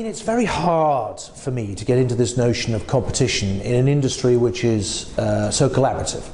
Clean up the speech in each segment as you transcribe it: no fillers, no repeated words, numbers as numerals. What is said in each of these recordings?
It's very hard for me to get into this notion of competition in an industry which is so collaborative.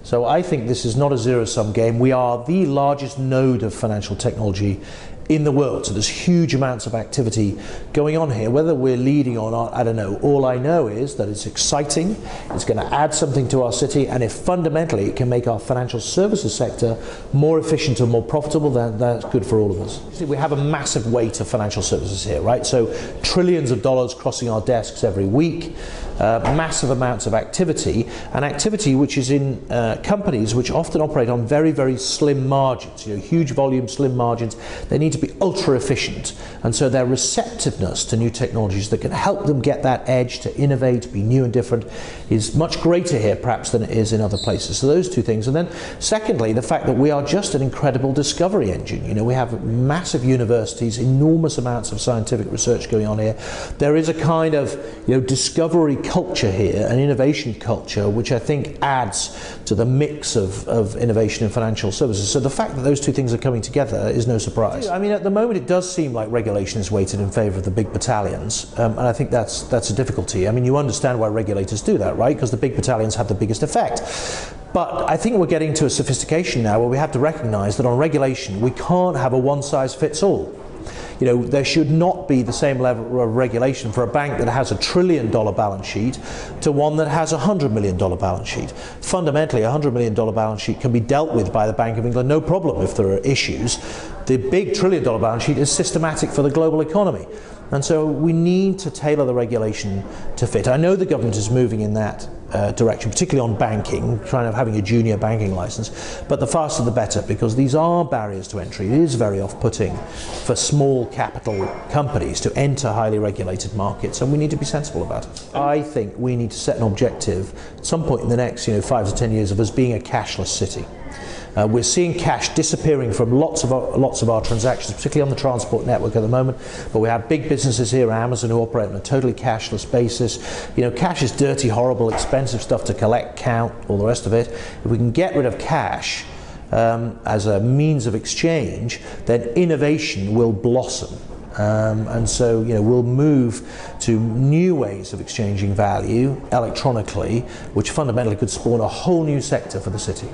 So I think this is not a zero-sum game. We are the largest node of financial technology in the world, so there's huge amounts of activity going on here. Whether we're leading or not, I don't know. All I know is that it's exciting, it's going to add something to our city, and if fundamentally it can make our financial services sector more efficient and more profitable, then that's good for all of us. We have a massive weight of financial services here, right? So trillions of dollars crossing our desks every week, massive amounts of activity, and activity which is in companies which often operate on very, very slim margins, huge volume, slim margins. They need to be ultra efficient, and so their receptiveness to new technologies that can help them get that edge to innovate, be new and different, is much greater here perhaps than it is in other places. So those two things. And then secondly, the fact that we are just an incredible discovery engine. We have massive universities, enormous amounts of scientific research going on here. There is a kind of discovery culture here, an innovation culture, which I think adds to the mix of innovation in financial services. So the fact that those two things are coming together is no surprise. I mean, at the moment it does seem like regulation is weighted in favour of the big battalions, and I think that's a difficulty. I mean, you understand why regulators do that, right? Because the big battalions have the biggest effect. But I think we're getting to a sophistication now where we have to recognise that on regulation we can't have a one-size-fits-all. There should not be the same level of regulation for a bank that has $1 trillion balance sheet to one that has a $100 million balance sheet. Fundamentally, a $100 million balance sheet can be dealt with by the Bank of England, no problem if there are issues. The big $1 trillion balance sheet is systematic for the global economy. And so we need to tailor the regulation to fit. I know the government is moving in that direction, particularly on banking, trying to having a junior banking license, but the faster the better, because these are barriers to entry. It is very off-putting for small capital companies to enter highly regulated markets, and we need to be sensible about it. I think we need to set an objective at some point in the next 5 to 10 years of us being a cashless city. We're seeing cash disappearing from lots of our transactions, particularly on the transport network at the moment, but we have big businesses here, Amazon, who operate on a totally cashless basis. Cash is dirty, horrible, expensive stuff to collect, count, all the rest of it. If we can get rid of cash as a means of exchange, then innovation will blossom. And so we'll move to new ways of exchanging value electronically, which fundamentally could spawn a whole new sector for the city.